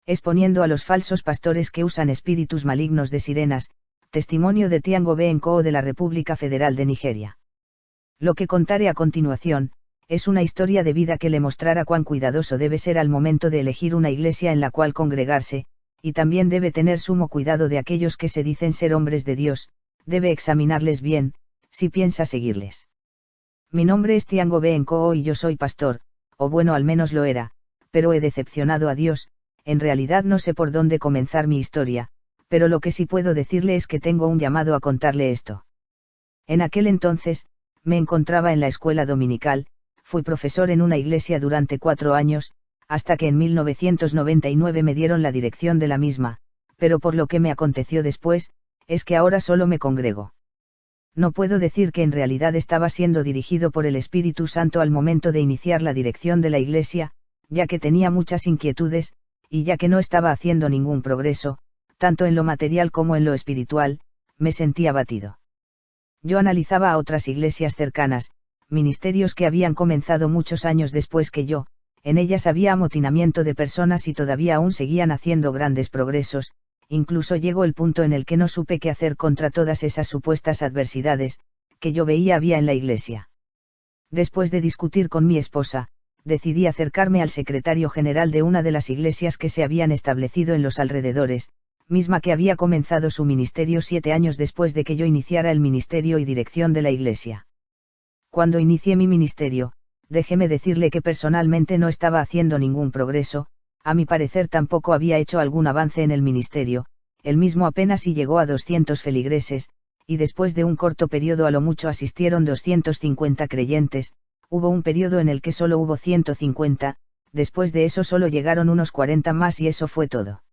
exponiendo a los falsos pastores que usan espíritus malignos de sirenas, testimonio de Tiango Benko de la República Federal de Nigeria. Lo que contaré a continuación, es una historia de vida que le mostrará cuán cuidadoso debe ser al momento de elegir una iglesia en la cual congregarse, y también debe tener sumo cuidado de aquellos que se dicen ser hombres de Dios, debe examinarles bien, si piensa seguirles. Mi nombre es Tiango Benko y yo soy pastor, o bueno al menos lo era, pero he decepcionado a Dios. En realidad no sé por dónde comenzar mi historia, pero lo que sí puedo decirle es que tengo un llamado a contarle esto. En aquel entonces, me encontraba en la escuela dominical, fui profesor en una iglesia durante 4 años, hasta que en 1999 me dieron la dirección de la misma, pero por lo que me aconteció después, es que ahora solo me congrego. No puedo decir que en realidad estaba siendo dirigido por el Espíritu Santo al momento de iniciar la dirección de la iglesia, ya que tenía muchas inquietudes, y ya que no estaba haciendo ningún progreso, tanto en lo material como en lo espiritual, me sentí abatido. Yo analizaba a otras iglesias cercanas, ministerios que habían comenzado muchos años después que yo, en ellas había amotinamiento de personas y todavía aún seguían haciendo grandes progresos, incluso llegó el punto en el que no supe qué hacer contra todas esas supuestas adversidades, que yo veía había en la iglesia. Después de discutir con mi esposa, decidí acercarme al secretario general de una de las iglesias que se habían establecido en los alrededores, misma que había comenzado su ministerio 7 años después de que yo iniciara el ministerio y dirección de la iglesia. Cuando inicié mi ministerio, déjeme decirle que personalmente no estaba haciendo ningún progreso, a mi parecer tampoco había hecho algún avance en el ministerio, el mismo apenas si llegó a 200 feligreses, y después de un corto periodo a lo mucho asistieron 250 creyentes, hubo un periodo en el que solo hubo 150, después de eso solo llegaron unos 40 más y eso fue todo.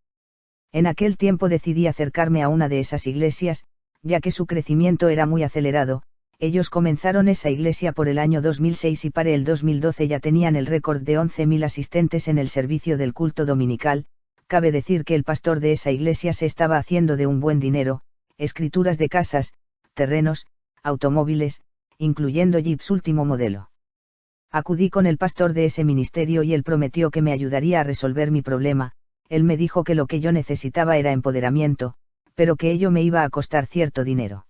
En aquel tiempo decidí acercarme a una de esas iglesias, ya que su crecimiento era muy acelerado. Ellos comenzaron esa iglesia por el año 2006 y para el 2012 ya tenían el récord de 11.000 asistentes en el servicio del culto dominical. Cabe decir que el pastor de esa iglesia se estaba haciendo de un buen dinero, escrituras de casas, terrenos, automóviles, incluyendo jeeps último modelo. Acudí con el pastor de ese ministerio y él prometió que me ayudaría a resolver mi problema. Él me dijo que lo que yo necesitaba era empoderamiento, pero que ello me iba a costar cierto dinero.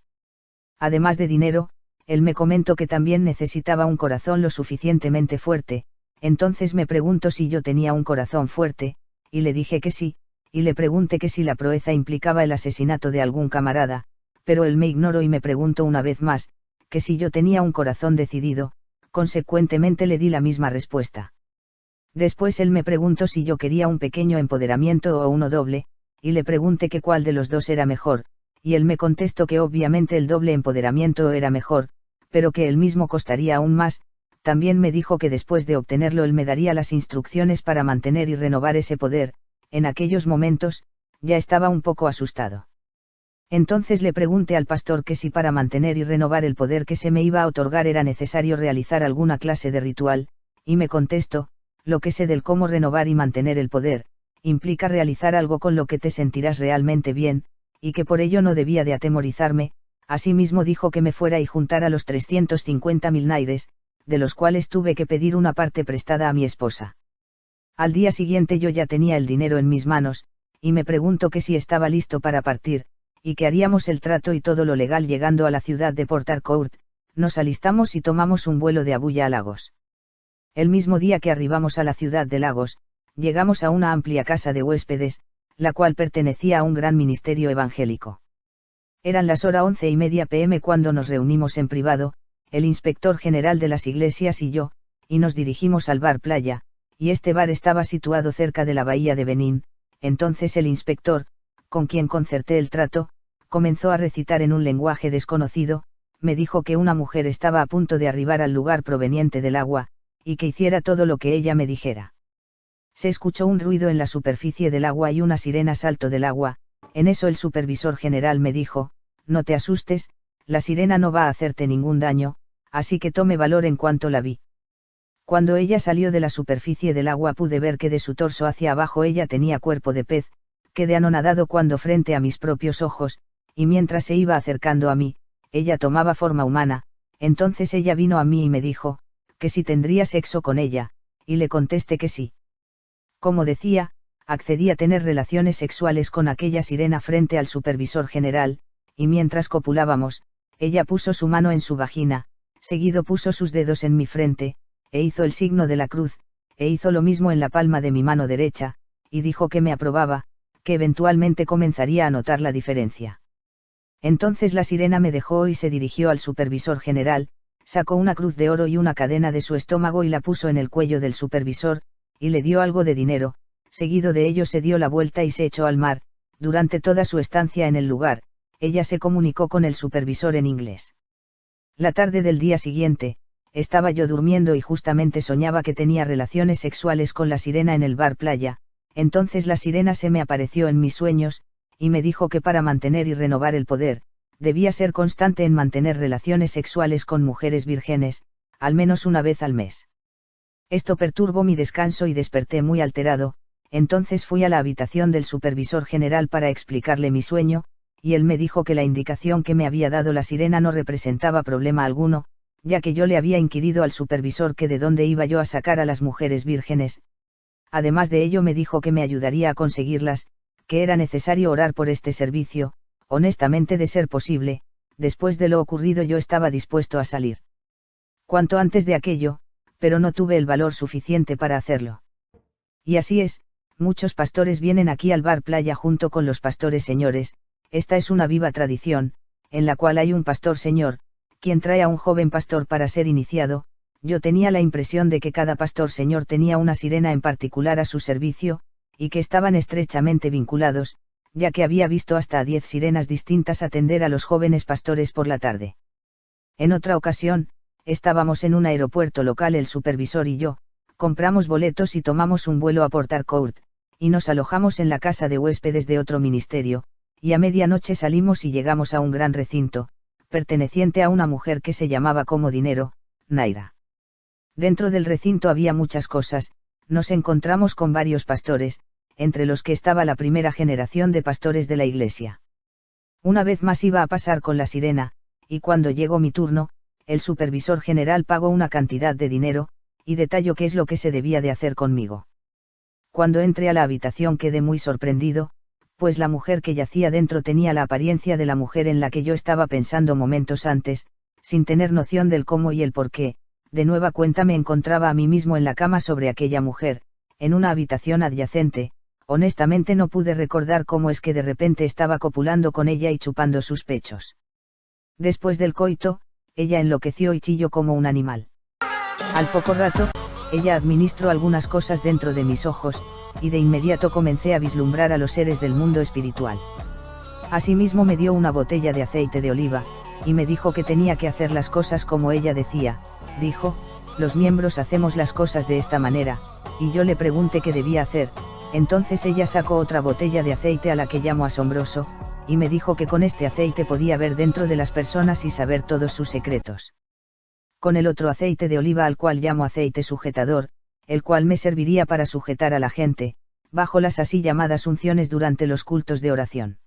Además de dinero, él me comentó que también necesitaba un corazón lo suficientemente fuerte. Entonces me preguntó si yo tenía un corazón fuerte, y le dije que sí, y le pregunté que si la proeza implicaba el asesinato de algún camarada, pero él me ignoró y me preguntó una vez más, que si yo tenía un corazón decidido. Consecuentemente le di la misma respuesta. Después él me preguntó si yo quería un pequeño empoderamiento o uno doble, y le pregunté que cuál de los dos era mejor, y él me contestó que obviamente el doble empoderamiento era mejor, pero que él mismo costaría aún más. También me dijo que después de obtenerlo él me daría las instrucciones para mantener y renovar ese poder. En aquellos momentos, ya estaba un poco asustado. Entonces le pregunté al pastor que si para mantener y renovar el poder que se me iba a otorgar era necesario realizar alguna clase de ritual, y me contestó, lo que sé del cómo renovar y mantener el poder, implica realizar algo con lo que te sentirás realmente bien, y que por ello no debía de atemorizarme. Asimismo dijo que me fuera y juntara los 350.000 naires, de los cuales tuve que pedir una parte prestada a mi esposa. Al día siguiente yo ya tenía el dinero en mis manos, y me preguntó que si estaba listo para partir, y que haríamos el trato y todo lo legal llegando a la ciudad de Port Harcourt. Nos alistamos y tomamos un vuelo de Abuya a Lagos. El mismo día que arribamos a la ciudad de Lagos, llegamos a una amplia casa de huéspedes, la cual pertenecía a un gran ministerio evangélico. Eran las horas 11:30 p.m. cuando nos reunimos en privado, el inspector general de las iglesias y yo, y nos dirigimos al bar Playa, y este bar estaba situado cerca de la bahía de Benín. Entonces el inspector, con quien concerté el trato, comenzó a recitar en un lenguaje desconocido. Me dijo que una mujer estaba a punto de arribar al lugar proveniente del agua, y que hiciera todo lo que ella me dijera. Se escuchó un ruido en la superficie del agua y una sirena saltó del agua. En eso el supervisor general me dijo, no te asustes, la sirena no va a hacerte ningún daño, así que tome valor en cuanto la vi. Cuando ella salió de la superficie del agua pude ver que de su torso hacia abajo ella tenía cuerpo de pez. Quedé anonadado cuando frente a mis propios ojos, y mientras se iba acercando a mí, ella tomaba forma humana. Entonces ella vino a mí y me dijo, que si tendría sexo con ella, y le contesté que sí. Como decía, accedí a tener relaciones sexuales con aquella sirena frente al supervisor general, y mientras copulábamos, ella puso su mano en su vagina, seguido puso sus dedos en mi frente, e hizo el signo de la cruz, e hizo lo mismo en la palma de mi mano derecha, y dijo que me aprobaba, que eventualmente comenzaría a notar la diferencia. Entonces la sirena me dejó y se dirigió al supervisor general, sacó una cruz de oro y una cadena de su estómago y la puso en el cuello del supervisor, y le dio algo de dinero, seguido de ello se dio la vuelta y se echó al mar. Durante toda su estancia en el lugar, ella se comunicó con el supervisor en inglés. La tarde del día siguiente, estaba yo durmiendo y justamente soñaba que tenía relaciones sexuales con la sirena en el bar Playa. Entonces la sirena se me apareció en mis sueños, y me dijo que para mantener y renovar el poder, debía ser constante en mantener relaciones sexuales con mujeres vírgenes, al menos una vez al mes. Esto perturbó mi descanso y desperté muy alterado. Entonces fui a la habitación del supervisor general para explicarle mi sueño, y él me dijo que la indicación que me había dado la sirena no representaba problema alguno, ya que yo le había inquirido al supervisor que de dónde iba yo a sacar a las mujeres vírgenes. Además de ello me dijo que me ayudaría a conseguirlas, que era necesario orar por este servicio. Honestamente, de ser posible, después de lo ocurrido yo estaba dispuesto a salir cuanto antes de aquello, pero no tuve el valor suficiente para hacerlo. Y así es, muchos pastores vienen aquí al bar Playa junto con los pastores señores. Esta es una viva tradición, en la cual hay un pastor señor, quien trae a un joven pastor para ser iniciado. Yo tenía la impresión de que cada pastor señor tenía una sirena en particular a su servicio, y que estaban estrechamente vinculados, ya que había visto hasta a 10 sirenas distintas atender a los jóvenes pastores por la tarde. En otra ocasión, estábamos en un aeropuerto local el supervisor y yo, compramos boletos y tomamos un vuelo a Port Harcourt, y nos alojamos en la casa de huéspedes de otro ministerio, y a medianoche salimos y llegamos a un gran recinto, perteneciente a una mujer que se llamaba como dinero, Naira. Dentro del recinto había muchas cosas, nos encontramos con varios pastores, entre los que estaba la primera generación de pastores de la iglesia. Una vez más iba a pasar con la sirena, y cuando llegó mi turno, el supervisor general pagó una cantidad de dinero, y detalló qué es lo que se debía de hacer conmigo. Cuando entré a la habitación quedé muy sorprendido, pues la mujer que yacía dentro tenía la apariencia de la mujer en la que yo estaba pensando momentos antes, sin tener noción del cómo y el por qué. De nueva cuenta me encontraba a mí mismo en la cama sobre aquella mujer, en una habitación adyacente. Honestamente no pude recordar cómo es que de repente estaba copulando con ella y chupando sus pechos. Después del coito, ella enloqueció y chilló como un animal. Al poco rato, ella administró algunas cosas dentro de mis ojos, y de inmediato comencé a vislumbrar a los seres del mundo espiritual. Asimismo me dio una botella de aceite de oliva, y me dijo que tenía que hacer las cosas como ella decía. Dijo, los miembros hacemos las cosas de esta manera, y yo le pregunté qué debía hacer. Entonces ella sacó otra botella de aceite a la que llamo asombroso, y me dijo que con este aceite podía ver dentro de las personas y saber todos sus secretos. Con el otro aceite de oliva al cual llamo aceite sujetador, el cual me serviría para sujetar a la gente, bajo las así llamadas unciones durante los cultos de oración.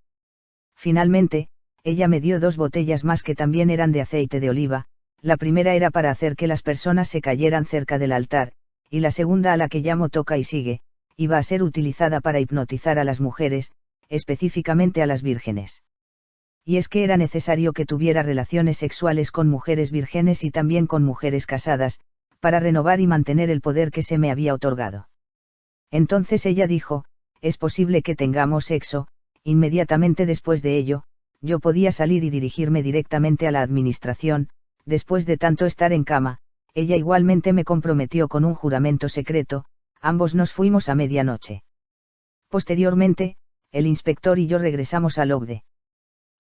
Finalmente, ella me dio 2 botellas más que también eran de aceite de oliva. La primera era para hacer que las personas se cayeran cerca del altar, y la segunda, a la que llamo toca y sigue, iba a ser utilizada para hipnotizar a las mujeres, específicamente a las vírgenes. Y es que era necesario que tuviera relaciones sexuales con mujeres vírgenes y también con mujeres casadas, para renovar y mantener el poder que se me había otorgado. Entonces ella dijo, es posible que tengamos sexo. Inmediatamente después de ello, yo podía salir y dirigirme directamente a la administración. Después de tanto estar en cama, ella igualmente me comprometió con un juramento secreto. Ambos nos fuimos a medianoche. Posteriormente, el inspector y yo regresamos al Ogde.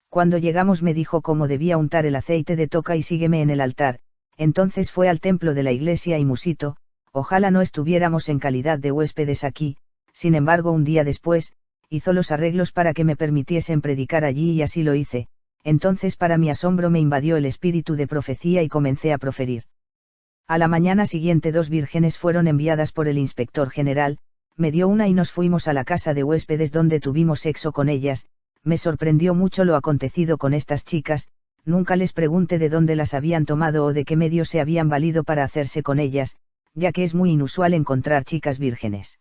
Cuando llegamos me dijo cómo debía untar el aceite de toca y sígueme en el altar. Entonces fue al templo de la iglesia y musitó, ojalá no estuviéramos en calidad de huéspedes aquí. Sin embargo, un día después, hizo los arreglos para que me permitiesen predicar allí y así lo hice. Entonces para mi asombro me invadió el espíritu de profecía y comencé a proferir. A la mañana siguiente 2 vírgenes fueron enviadas por el inspector general, me dio una y nos fuimos a la casa de huéspedes donde tuvimos sexo con ellas. Me sorprendió mucho lo acontecido con estas chicas. Nunca les pregunté de dónde las habían tomado o de qué medios se habían valido para hacerse con ellas, ya que es muy inusual encontrar chicas vírgenes.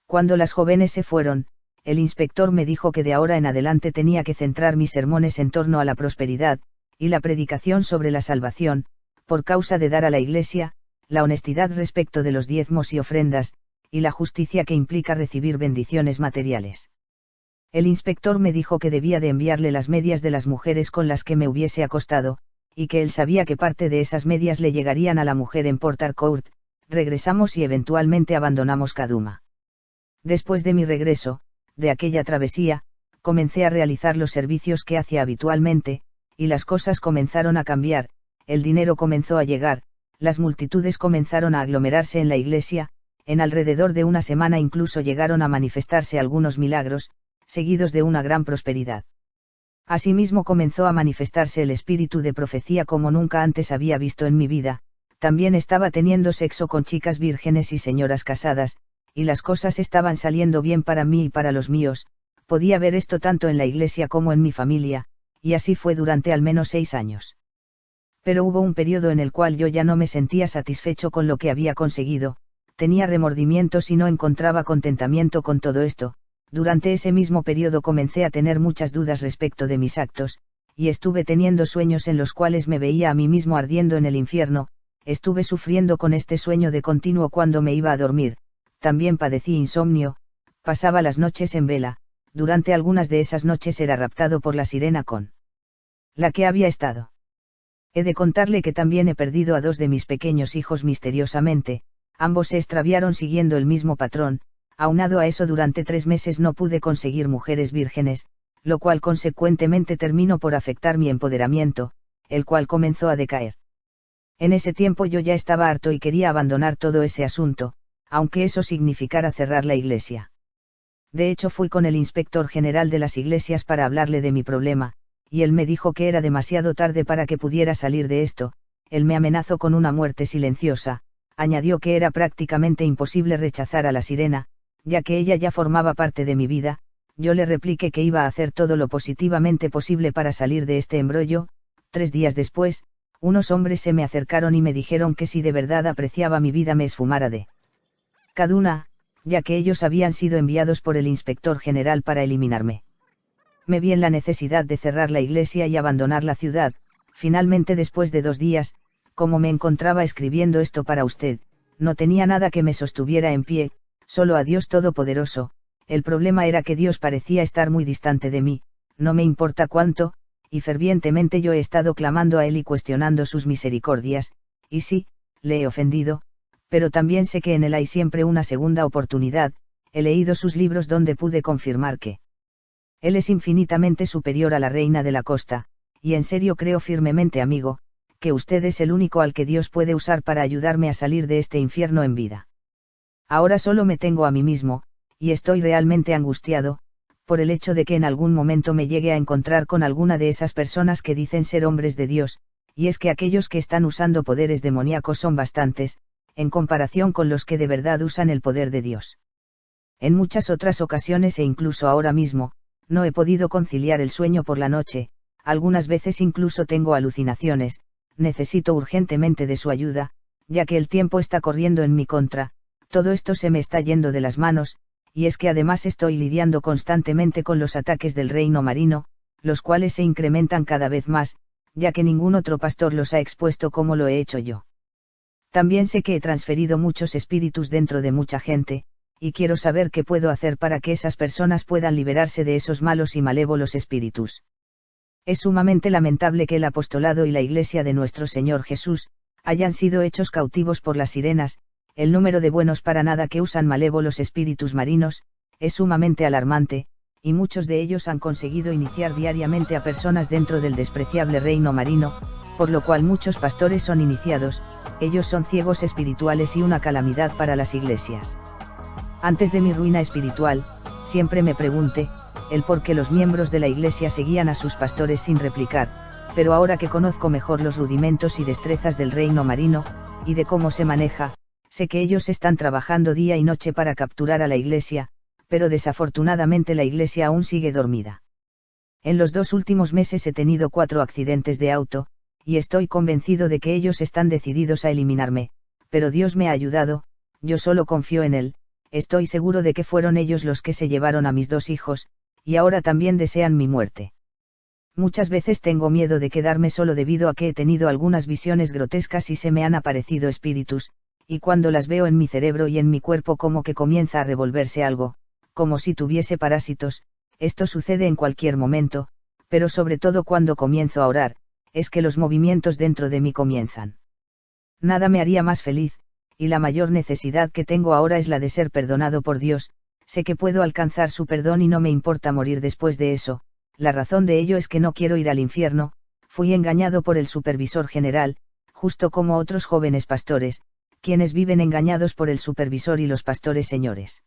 Cuando las jóvenes se fueron, el inspector me dijo que de ahora en adelante tenía que centrar mis sermones en torno a la prosperidad, y la predicación sobre la salvación, por causa de dar a la Iglesia, la honestidad respecto de los diezmos y ofrendas, y la justicia que implica recibir bendiciones materiales. El inspector me dijo que debía de enviarle las medias de las mujeres con las que me hubiese acostado, y que él sabía que parte de esas medias le llegarían a la mujer en Port Harcourt. Regresamos y eventualmente abandonamos Kaduma. Después de mi regreso, de aquella travesía, comencé a realizar los servicios que hacía habitualmente, y las cosas comenzaron a cambiar, el dinero comenzó a llegar, las multitudes comenzaron a aglomerarse en la iglesia, en alrededor de una semana incluso llegaron a manifestarse algunos milagros, seguidos de una gran prosperidad. Asimismo comenzó a manifestarse el espíritu de profecía como nunca antes había visto en mi vida, también estaba teniendo sexo con chicas vírgenes y señoras casadas, y las cosas estaban saliendo bien para mí y para los míos, podía ver esto tanto en la iglesia como en mi familia, y así fue durante al menos 6 años. Pero hubo un periodo en el cual yo ya no me sentía satisfecho con lo que había conseguido, tenía remordimientos y no encontraba contentamiento con todo esto. Durante ese mismo periodo comencé a tener muchas dudas respecto de mis actos, y estuve teniendo sueños en los cuales me veía a mí mismo ardiendo en el infierno, estuve sufriendo con este sueño de continuo cuando me iba a dormir, también padecí insomnio, pasaba las noches en vela, durante algunas de esas noches era raptado por la sirena con la que había estado. He de contarle que también he perdido a 2 de mis pequeños hijos misteriosamente, ambos se extraviaron siguiendo el mismo patrón. Aunado a eso durante 3 meses no pude conseguir mujeres vírgenes, lo cual consecuentemente terminó por afectar mi empoderamiento, el cual comenzó a decaer. En ese tiempo yo ya estaba harto y quería abandonar todo ese asunto, aunque eso significara cerrar la iglesia. De hecho fui con el inspector general de las iglesias para hablarle de mi problema, y él me dijo que era demasiado tarde para que pudiera salir de esto, él me amenazó con una muerte silenciosa, añadió que era prácticamente imposible rechazar a la sirena, ya que ella ya formaba parte de mi vida. Yo le repliqué que iba a hacer todo lo positivamente posible para salir de este embrollo. 3 días después, unos hombres se me acercaron y me dijeron que si de verdad apreciaba mi vida me esfumara de Kaduna, ya que ellos habían sido enviados por el inspector general para eliminarme. Me vi en la necesidad de cerrar la iglesia y abandonar la ciudad. Finalmente, después de 2 días, como me encontraba escribiendo esto para usted, no tenía nada que me sostuviera en pie, solo a Dios Todopoderoso. El problema era que Dios parecía estar muy distante de mí, no me importa cuánto, y fervientemente yo he estado clamando a Él y cuestionando sus misericordias, y sí, le he ofendido, pero también sé que en Él hay siempre una segunda oportunidad. He leído sus libros donde pude confirmar que Él es infinitamente superior a la reina de la costa, y en serio creo firmemente, amigo, que usted es el único al que Dios puede usar para ayudarme a salir de este infierno en vida. Ahora solo me tengo a mí mismo, y estoy realmente angustiado, por el hecho de que en algún momento me llegue a encontrar con alguna de esas personas que dicen ser hombres de Dios, y es que aquellos que están usando poderes demoníacos son bastantes, en comparación con los que de verdad usan el poder de Dios. En muchas otras ocasiones e incluso ahora mismo, no he podido conciliar el sueño por la noche, algunas veces incluso tengo alucinaciones, necesito urgentemente de su ayuda, ya que el tiempo está corriendo en mi contra. Todo esto se me está yendo de las manos, y es que además estoy lidiando constantemente con los ataques del reino marino, los cuales se incrementan cada vez más, ya que ningún otro pastor los ha expuesto como lo he hecho yo. También sé que he transferido muchos espíritus dentro de mucha gente, y quiero saber qué puedo hacer para que esas personas puedan liberarse de esos malos y malévolos espíritus. Es sumamente lamentable que el apostolado y la Iglesia de nuestro Señor Jesús hayan sido hechos cautivos por las sirenas. El número de buenos para nada que usan malévolos espíritus marinos es sumamente alarmante, y muchos de ellos han conseguido iniciar diariamente a personas dentro del despreciable reino marino, por lo cual muchos pastores son iniciados. Ellos son ciegos espirituales y una calamidad para las iglesias. Antes de mi ruina espiritual, siempre me pregunté el por qué los miembros de la iglesia seguían a sus pastores sin replicar, pero ahora que conozco mejor los rudimentos y destrezas del reino marino, y de cómo se maneja, sé que ellos están trabajando día y noche para capturar a la iglesia, pero desafortunadamente la iglesia aún sigue dormida. En los 2 últimos meses he tenido 4 accidentes de auto, y estoy convencido de que ellos están decididos a eliminarme, pero Dios me ha ayudado, yo solo confío en Él, estoy seguro de que fueron ellos los que se llevaron a mis 2 hijos, y ahora también desean mi muerte. Muchas veces tengo miedo de quedarme solo debido a que he tenido algunas visiones grotescas y se me han aparecido espíritus, y cuando las veo en mi cerebro y en mi cuerpo como que comienza a revolverse algo, como si tuviese parásitos. Esto sucede en cualquier momento, pero sobre todo cuando comienzo a orar, es que los movimientos dentro de mí comienzan. Nada me haría más feliz, y la mayor necesidad que tengo ahora es la de ser perdonado por Dios. Sé que puedo alcanzar su perdón y no me importa morir después de eso. La razón de ello es que no quiero ir al infierno. Fui engañado por el supervisor general, justo como otros jóvenes pastores, quienes viven engañados por el supervisor y los pastores señores.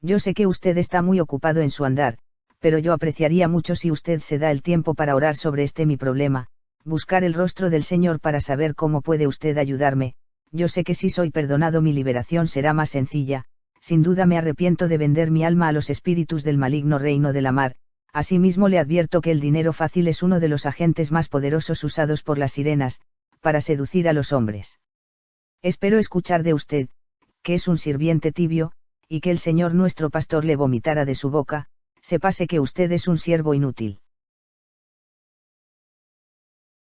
Yo sé que usted está muy ocupado en su andar, pero yo apreciaría mucho si usted se da el tiempo para orar sobre este mi problema, buscar el rostro del Señor para saber cómo puede usted ayudarme. Yo sé que si soy perdonado mi liberación será más sencilla. Sin duda me arrepiento de vender mi alma a los espíritus del maligno reino de la mar. Asimismo le advierto que el dinero fácil es uno de los agentes más poderosos usados por las sirenas, para seducir a los hombres. Espero escuchar de usted, que es un sirviente tibio, y que el Señor nuestro pastor le vomitara de su boca. Sépase que usted es un siervo inútil.